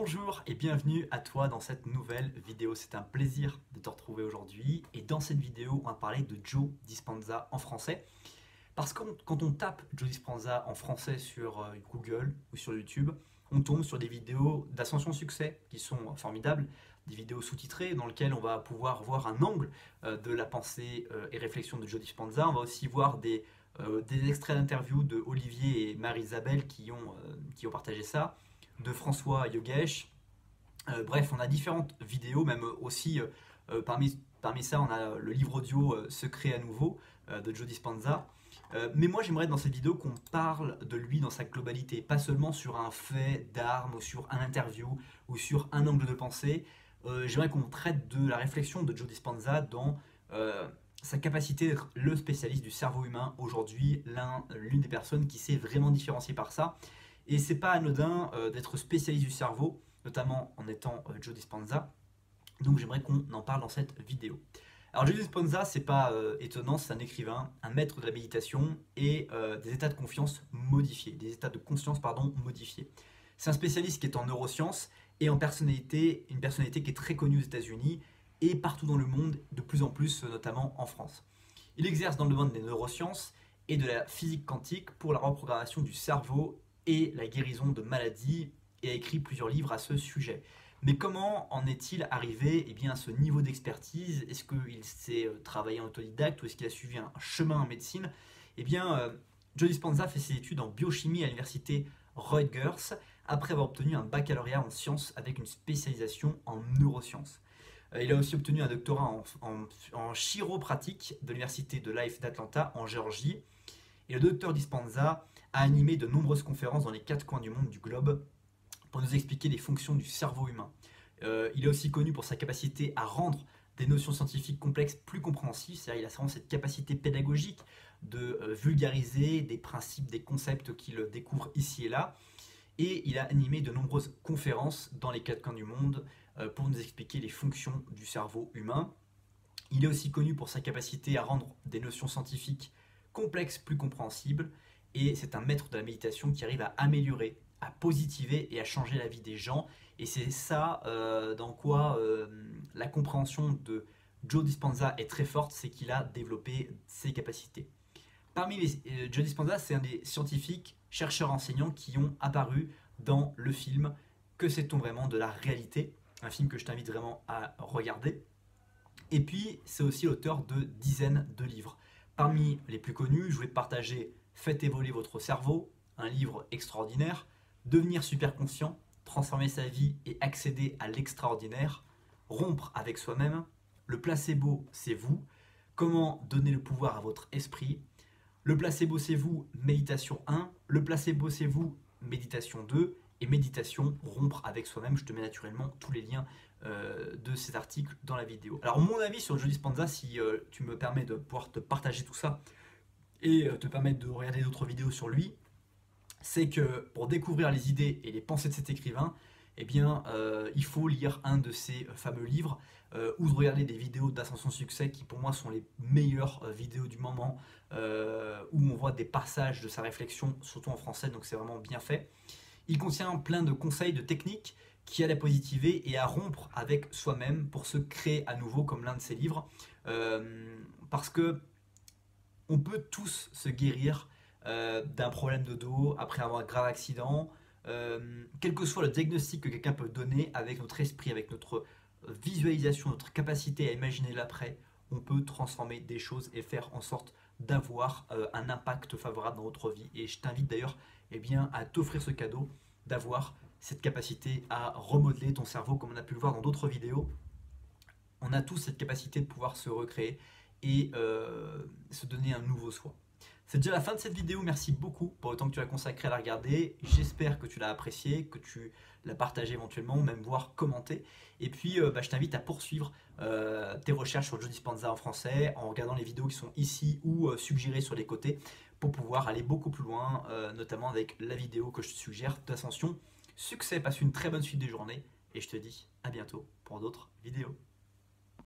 Bonjour et bienvenue à toi dans cette nouvelle vidéo. C'est un plaisir de te retrouver aujourd'hui. Et dans cette vidéo, on va parler de Joe Dispenza en français. Parce que quand on tape Joe Dispenza en français sur Google ou sur YouTube, on tombe sur des vidéos d'ascension succès qui sont formidables, des vidéos sous-titrées dans lesquelles on va pouvoir voir un angle de la pensée et réflexion de Joe Dispenza. On va aussi voir des extraits d'interviews de Olivier et Marie-Isabelle qui ont partagé ça, de François Yogesh. Bref, on a différentes vidéos, même aussi parmi ça, on a le livre audio Secret à nouveau de Joe Dispenza. Mais moi, j'aimerais dans cette vidéo qu'on parle de lui dans sa globalité, pas seulement sur un fait d'armes ou sur un interview ou sur un angle de pensée. J'aimerais qu'on traite de la réflexion de Joe Dispenza dans sa capacité d'être le spécialiste du cerveau humain aujourd'hui, l'une des personnes qui s'est vraiment différenciée par ça. Et c'est pas anodin d'être spécialiste du cerveau, notamment en étant Joe Dispenza. Donc j'aimerais qu'on en parle dans cette vidéo. Alors Joe Dispenza, c'est pas étonnant, c'est un écrivain, un maître de la méditation et des états de confiance modifiés, des états de conscience modifiés. C'est un spécialiste qui est en neurosciences et en personnalité, une personnalité qui est très connue aux États-Unis et partout dans le monde, de plus en plus, notamment en France. Il exerce dans le domaine des neurosciences et de la physique quantique pour la reprogrammation du cerveau et la guérison de maladies et a écrit plusieurs livres à ce sujet. Mais comment en est-il arrivé à ce niveau d'expertise? Est-ce qu'il s'est travaillé en autodidacte ou est-ce qu'il a suivi un chemin en médecine? Joe Dispenza fait ses études en biochimie à l'université Rutgers après avoir obtenu un baccalauréat en sciences avec une spécialisation en neurosciences. Il a aussi obtenu un doctorat en chiropratique de l'université de Life d'Atlanta en Géorgie. Et le docteur Dispenza a animé de nombreuses conférences dans les 4 coins du monde du globe pour nous expliquer les fonctions du cerveau humain. Il est aussi connu pour sa capacité à rendre des notions scientifiques complexes plus compréhensibles, c'est-à-dire il a vraiment cette capacité pédagogique de vulgariser des principes, des concepts qu'il découvre ici et là. Et il a animé de nombreuses conférences dans les 4 coins du monde pour nous expliquer les fonctions du cerveau humain. Il est aussi connu pour sa capacité à rendre des notions scientifiques complexes plus compréhensibles. Et c'est un maître de la méditation qui arrive à améliorer, à positiver et à changer la vie des gens. Et c'est ça dans quoi la compréhension de Joe Dispenza est très forte, c'est qu'il a développé ses capacités. Joe Dispenza, c'est un des scientifiques, chercheurs enseignants qui ont apparu dans le film Que sait-on vraiment de la réalité, un film que je t'invite vraiment à regarder. Et puis, c'est aussi l'auteur de dizaines de livres. Parmi les plus connus, je voulais partager Faites évoluer votre cerveau, un livre extraordinaire, Devenir super conscient, transformer sa vie et accéder à l'extraordinaire, Rompre avec soi-même, Le placebo, c'est vous, Comment donner le pouvoir à votre esprit, Le placebo, c'est vous, méditation 1, Le placebo, c'est vous, méditation 2, et méditation, rompre avec soi-même. Je te mets naturellement tous les liens de ces articles dans la vidéo. Alors mon avis sur Joe Dispenza, si tu me permets de pouvoir te partager tout ça et te permettre de regarder d'autres vidéos sur lui, c'est que pour découvrir les idées et les pensées de cet écrivain, il faut lire un de ses fameux livres ou de regarder des vidéos d'Ascension Succès qui pour moi sont les meilleures vidéos du moment où on voit des passages de sa réflexion, surtout en français, donc c'est vraiment bien fait. Il contient plein de conseils, de techniques qui aident à positiver et à rompre avec soi-même pour se créer à nouveau, comme l'un de ses livres. Parce que on peut tous se guérir d'un problème de dos après avoir un grave accident. Quel que soit le diagnostic que quelqu'un peut donner, avec notre esprit, avec notre visualisation, notre capacité à imaginer l'après, on peut transformer des choses et faire en sorte d'avoir un impact favorable dans notre vie. Et je t'invite d'ailleurs à t'offrir ce cadeau, d'avoir cette capacité à remodeler ton cerveau, comme on a pu le voir dans d'autres vidéos. On a tous cette capacité de pouvoir se recréer et se donner un nouveau soi. C'est déjà la fin de cette vidéo, merci beaucoup pour le temps que tu as consacré à la regarder. J'espère que tu l'as apprécié, que tu l'as partagé éventuellement, même voire commenté. Et puis je t'invite à poursuivre tes recherches sur Joe Dispenza en français, en regardant les vidéos qui sont ici ou suggérées sur les côtés, pour pouvoir aller beaucoup plus loin, notamment avec la vidéo que je te suggère d'Ascension Succès. Passe une très bonne suite de journée et je te dis à bientôt pour d'autres vidéos.